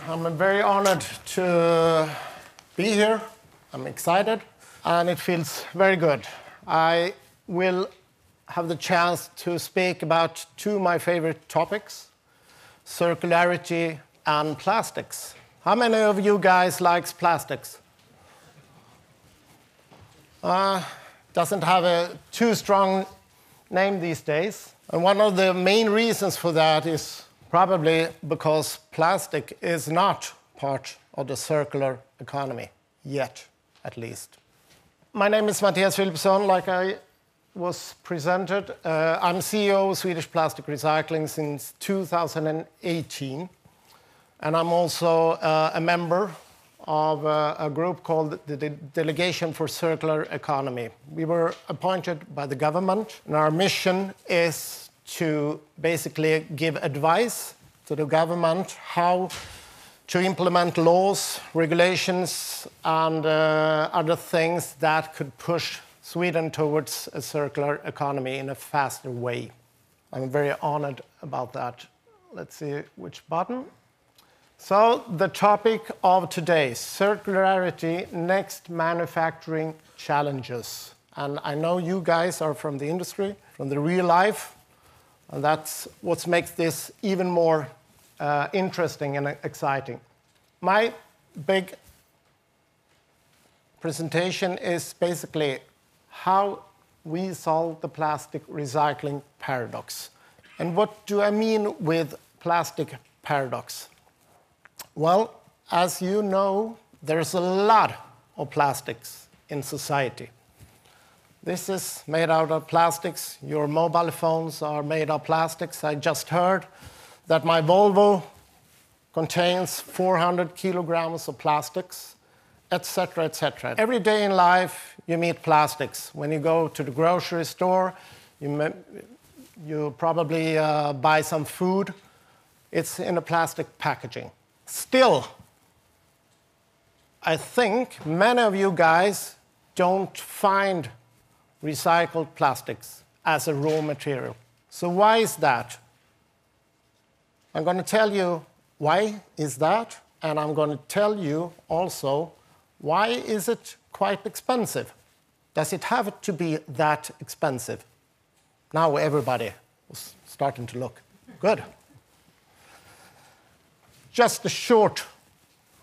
I'm very honored to be here. I'm excited, and it feels very good. I will have the chance to speak about two of my favorite topics, circularity and plastics. How many of you guys likes plastics? Doesn't have a too strong name these days. And one of the main reasons for that is probably because plastic is not part of the circular economy, yet at least. My name is Mattias Philipsson, like I was presented. I'm CEO of Swedish Plastic Recycling since 2018. And I'm also a member of a group called the Delegation for Circular Economy. We were appointed by the government, and our mission is to basically give advice to the government how to implement laws, regulations, and other things that could push Sweden towards a circular economy in a faster way. I'm very honored about that. Let's see which button. So the topic of today, circularity, next manufacturing challenges. And I know you guys are from the industry, from the real life, and that's what makes this even more interesting and exciting. My big presentation is basically how we solve the plastic recycling paradox. And what do I mean with plastic paradox? Well, as you know, there's a lot of plastics in society. This is made out of plastics. Your mobile phones are made of plastics. I just heard that my Volvo contains 400 kilograms of plastics, etc., etc. Every day in life, you meet plastics. When you go to the grocery store, you probably buy some food. It's in a plastic packaging. Still, I think many of you guys don't find recycled plastics as a raw material. So why is that? I'm going to tell you why is that, and I'm going to tell you also why is it quite expensive. Does it have to be that expensive? Now everybody is starting to look. Good. Just a short,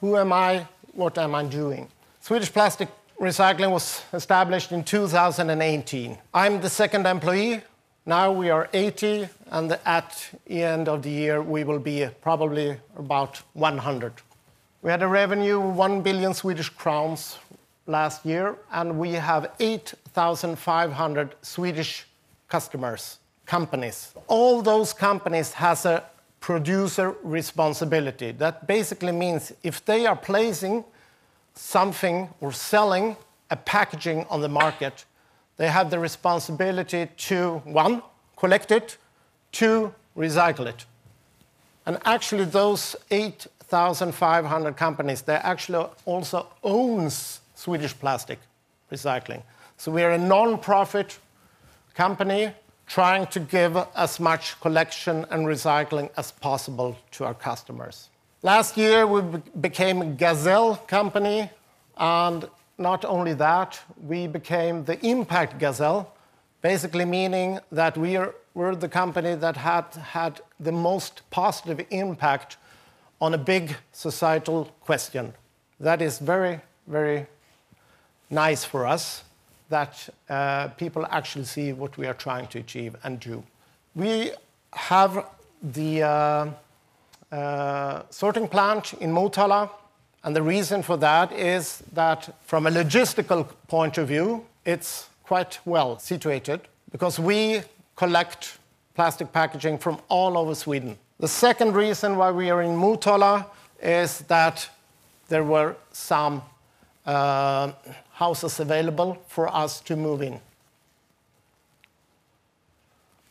who am I, what am I doing? Swedish Plastic Recycling was established in 2018. I'm the second employee. Now we are 80, and at the end of the year, we will be probably about 100. We had a revenue of 1 billion Swedish crowns last year, and we have 8,500 Swedish customers, companies. All those companies has a producer responsibility. That basically means if they are placing something or selling a packaging on the market, they have the responsibility to, one, collect it, two, recycle it. And actually those 8,500 companies, they actually also owns Swedish Plastic Recycling. So we are a non-profit company trying to give as much collection and recycling as possible to our customers. Last year, we became a Gazelle company, and not only that, we became the Impact Gazelle, basically meaning that we're the company that had the most positive impact on a big societal question. That is very, very nice for us, that people actually see what we are trying to achieve and do. We have the sorting plant in Motala, and the reason for that is that from a logistical point of view, it's quite well situated because we collect plastic packaging from all over Sweden. The second reason why we are in Motala is that there were some houses available for us to move in.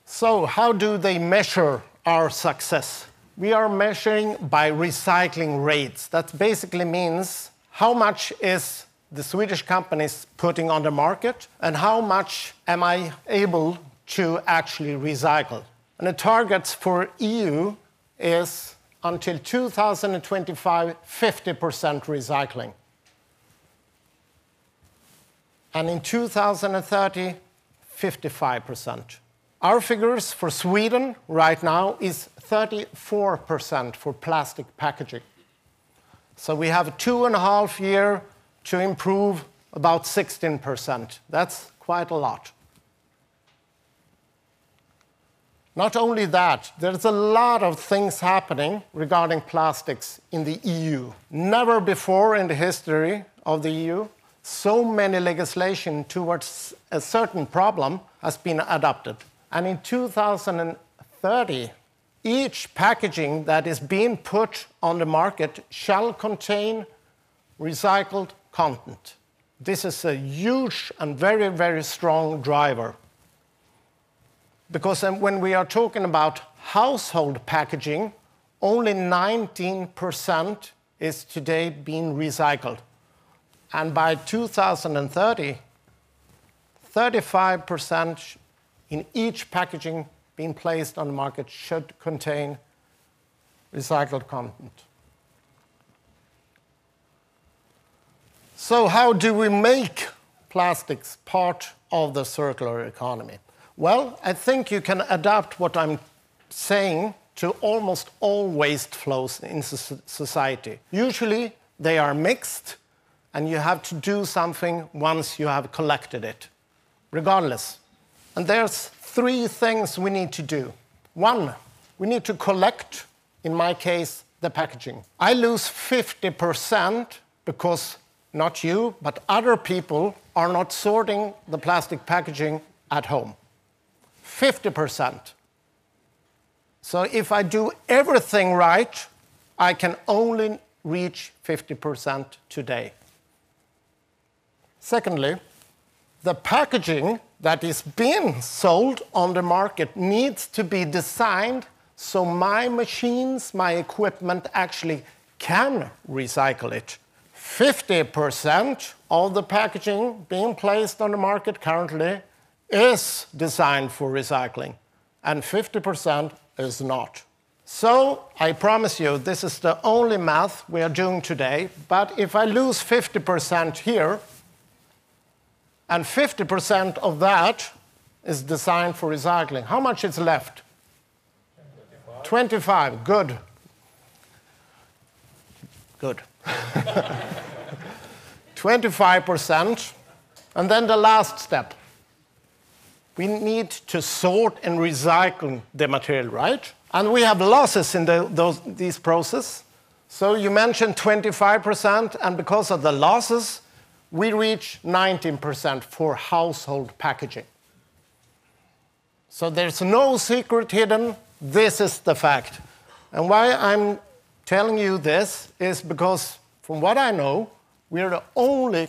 So how do they measure our success? We are measuring by recycling rates. That basically means how much is the Swedish companies putting on the market and how much am I able to actually recycle. And the targets for EU is until 2025, 50% recycling. And in 2030, 55%. Our figures for Sweden right now is 34% for plastic packaging. So we have 2.5 years to improve about 16%. That's quite a lot. Not only that, there's a lot of things happening regarding plastics in the EU. Never before in the history of the EU, so many legislation towards a certain problem has been adopted. And in 2030, each packaging that is being put on the market shall contain recycled content. This is a huge and very, very strong driver. Because when we are talking about household packaging, only 19% is today being recycled. And by 2030, 35% in each packaging being placed on the market should contain recycled content. So how do we make plastics part of the circular economy? Well, I think you can adapt what I'm saying to almost all waste flows in society. Usually they are mixed, and you have to do something once you have collected it, regardless. And there's 3 things we need to do. 1, we need to collect, in my case, the packaging. I lose 50% because not you, but other people are not sorting the plastic packaging at home. 50%. So if I do everything right, I can only reach 50% today. Secondly, the packaging that is being sold on the market needs to be designed so my machines, my equipment actually can recycle it. 50% of the packaging being placed on the market currently is designed for recycling, and 50% is not. So I promise you, this is the only math we are doing today, but if I lose 50% here, and 50% of that is designed for recycling, how much is left? 25, good. Good. 25%, and then the last step. We need to sort and recycle the material, right? And we have losses in these processes. So you mentioned 25%, and because of the losses, we reach 19% for household packaging. So there's no secret hidden. This is the fact. And why I'm telling you this is because, from what I know, we are the only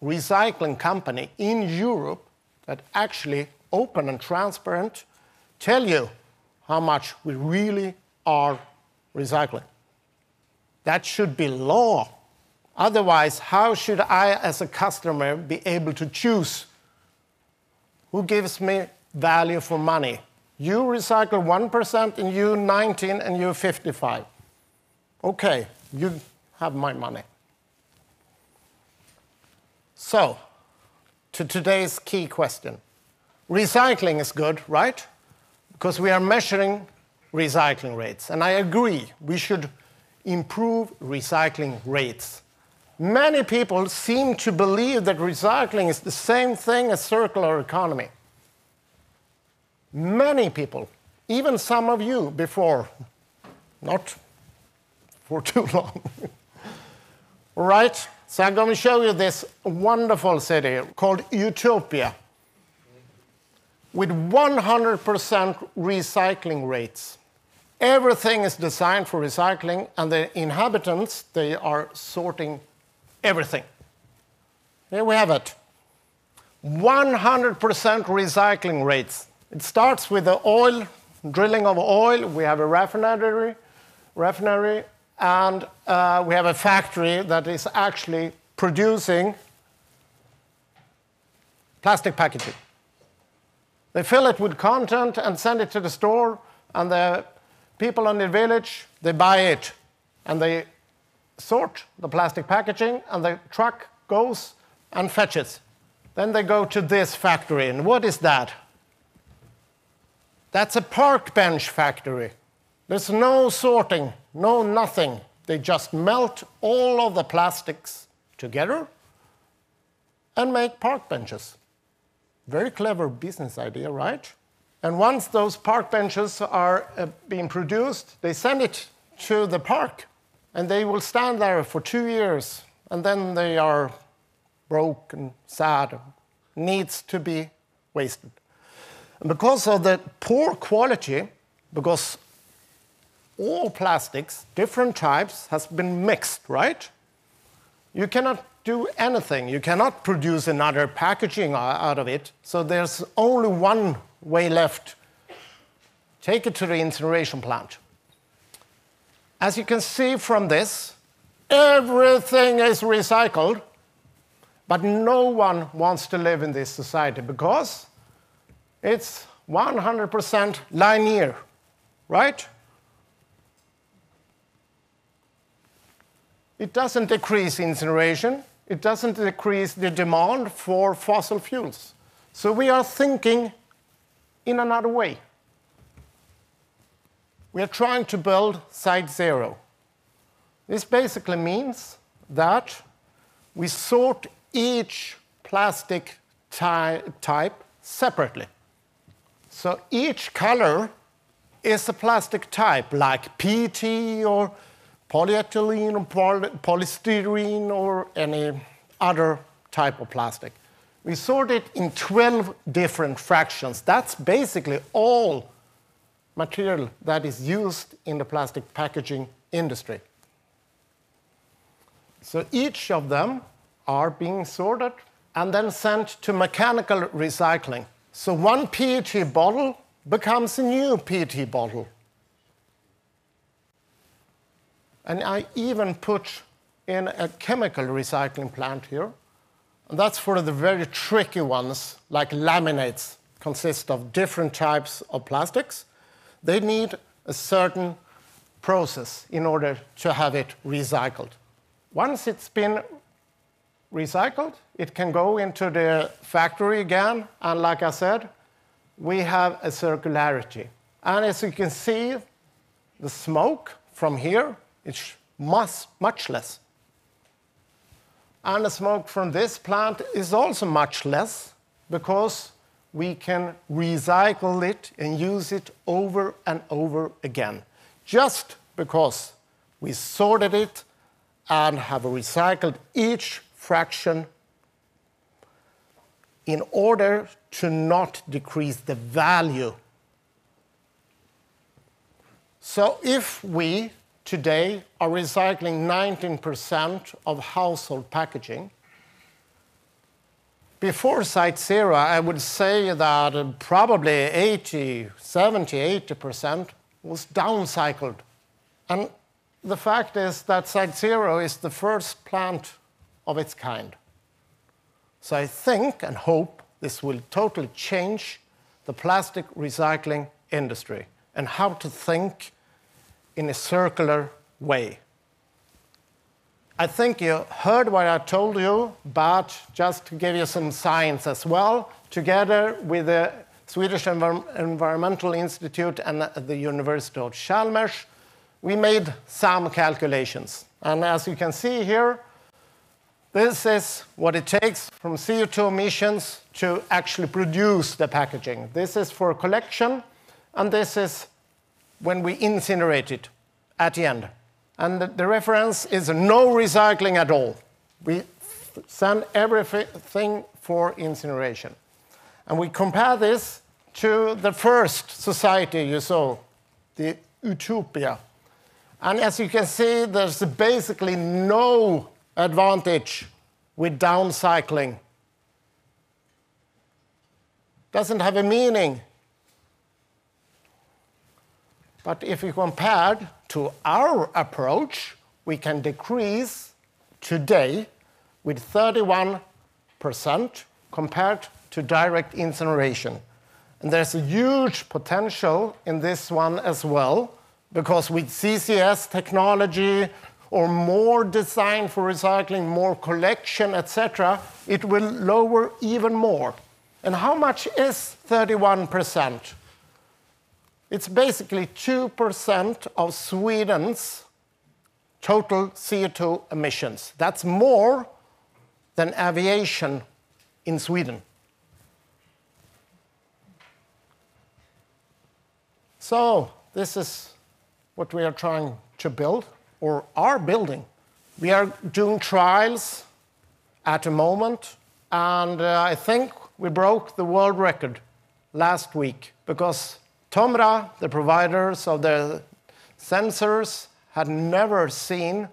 recycling company in Europe that actually open and transparent tell you how much we really are recycling. That should be law. Otherwise, how should I, as a customer, be able to choose who gives me value for money? You recycle 1%, and you 19%, and you 55%. Okay, you have my money. So, to today's key question. Recycling is good, right? Because we are measuring recycling rates. And I agree, we should improve recycling rates. Many people seem to believe that recycling is the same thing as circular economy. Many people, even some of you before, not for too long. Right? So I'm going to show you this wonderful city called Utopia with 100% recycling rates. Everything is designed for recycling, and the inhabitants, they are sorting everything. Here we have it. 100% recycling rates. It starts with the oil, drilling of oil. We have a refinery, and we have a factory that is actually producing plastic packaging. They fill it with content and send it to the store, and the people in the village, they buy it, and they sort the plastic packaging, and the truck goes and fetches. Then they go to this factory, and what is that? That's a park bench factory. There's no sorting, no nothing. They just melt all of the plastics together and make park benches. Very clever business idea, right? And once those park benches are being produced, they send it to the park, and they will stand there for 2 years, and then they are broke and sad, needs to be wasted. And because of the poor quality, because all plastics, different types, has been mixed, right? You cannot do anything. You cannot produce another packaging out of it. So there's only one way left. Take it to the incineration plant. As you can see from this, everything is recycled, but no one wants to live in this society because it's 100% linear, right? It doesn't decrease incineration. It doesn't decrease the demand for fossil fuels. So we are thinking in another way. We are trying to build Site Zero. This basically means that we sort each plastic type separately. So each color is a plastic type, like PET or polyethylene or polystyrene or any other type of plastic. We sort it in 12 different fractions. That's basically all material that is used in the plastic packaging industry. So each of them are being sorted and then sent to mechanical recycling. So one PET bottle becomes a new PET bottle. And I even put in a chemical recycling plant here. And that's for the very tricky ones, like laminates, consist of different types of plastics. They need a certain process in order to have it recycled. Once it's been recycled, it can go into the factory again. And like I said, we have a circularity. And as you can see, the smoke from here is much less. And the smoke from this plant is also much less because we can recycle it and use it over and over again, just because we sorted it and have recycled each fraction in order to not decrease the value. So if we today are recycling 19% of household packaging, before Site Zero, I would say that probably 80% was downcycled. And the fact is that Site Zero is the first plant of its kind. So I think and hope this will totally change the plastic recycling industry and how to think in a circular way. I think you heard what I told you, but just to give you some science as well, together with the Swedish Environmental Institute and the University of Chalmers, we made some calculations. And as you can see here, this is what it takes from CO2 emissions to actually produce the packaging. This is for collection, and this is when we incinerate it at the end. And the reference is no recycling at all. We send everything for incineration. And we compare this to the first society you saw, the Utopia. And as you can see, there's basically no advantage with downcycling. Doesn't have a meaning. But if we compared to our approach, we can decrease today with 31% compared to direct incineration. And there's a huge potential in this one as well, because with CCS technology or more design for recycling, more collection, etc., it will lower even more. And how much is 31%? It's basically 2% of Sweden's total CO2 emissions. That's more than aviation in Sweden. So this is what we are trying to build, or are building. We are doing trials at the moment, and I think we broke the world record last week, because TOMRA, the providers of the sensors, had never seen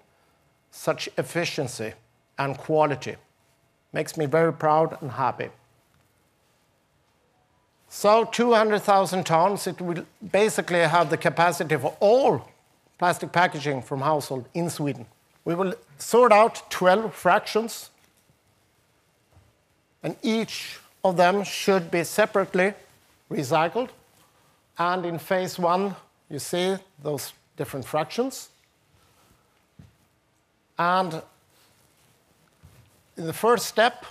such efficiency and quality. Makes me very proud and happy. So 200,000 tons, it will basically have the capacity for all plastic packaging from household in Sweden. We will sort out 12 fractions, and each of them should be separately recycled. And in phase 1, you see those different fractions. And in the first step,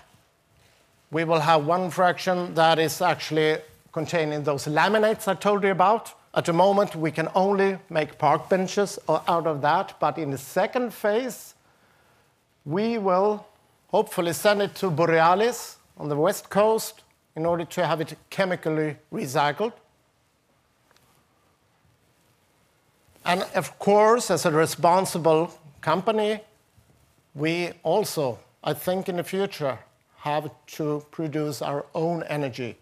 we will have one fraction that is actually containing those laminates I told you about. At the moment, we can only make park benches out of that, but in the second phase, we will hopefully send it to Borealis on the west coast in order to have it chemically recycled. And of course, as a responsible company, we also, I think in the future, have to produce our own energy.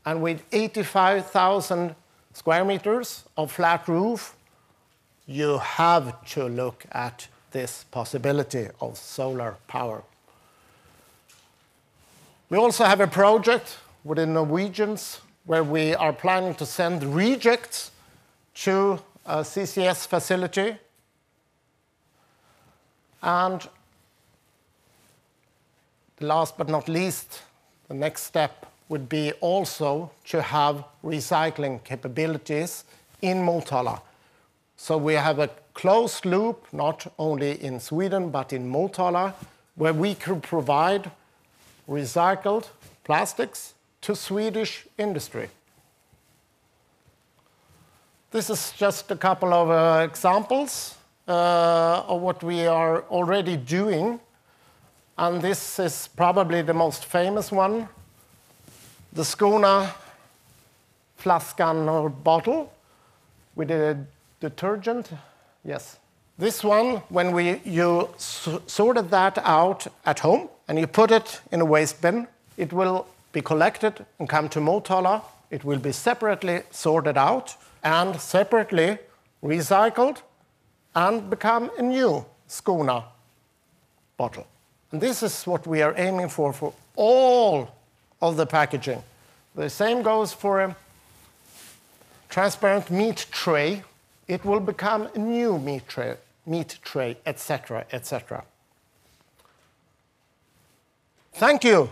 And with 85,000 square meters of flat roof, you have to look at this possibility of solar power. We also have a project with the Norwegians where we are planning to send rejects to a CCS facility. And last but not least, the next step would be also to have recycling capabilities in Motala. So we have a closed loop, not only in Sweden, but in Motala, where we could provide recycled plastics to Swedish industry. This is just a couple of examples of what we are already doing. And this is probably the most famous one, the Skåne flaskan or bottle with a detergent. Yes. This one, when you sorted that out at home and you put it in a waste bin, it will be collected and come to Motala. It will be separately sorted out and separately recycled and become a new Skåne bottle. And this is what we are aiming for all of the packaging. The same goes for a transparent meat tray. It will become a new meat tray, etc., etc. Thank you.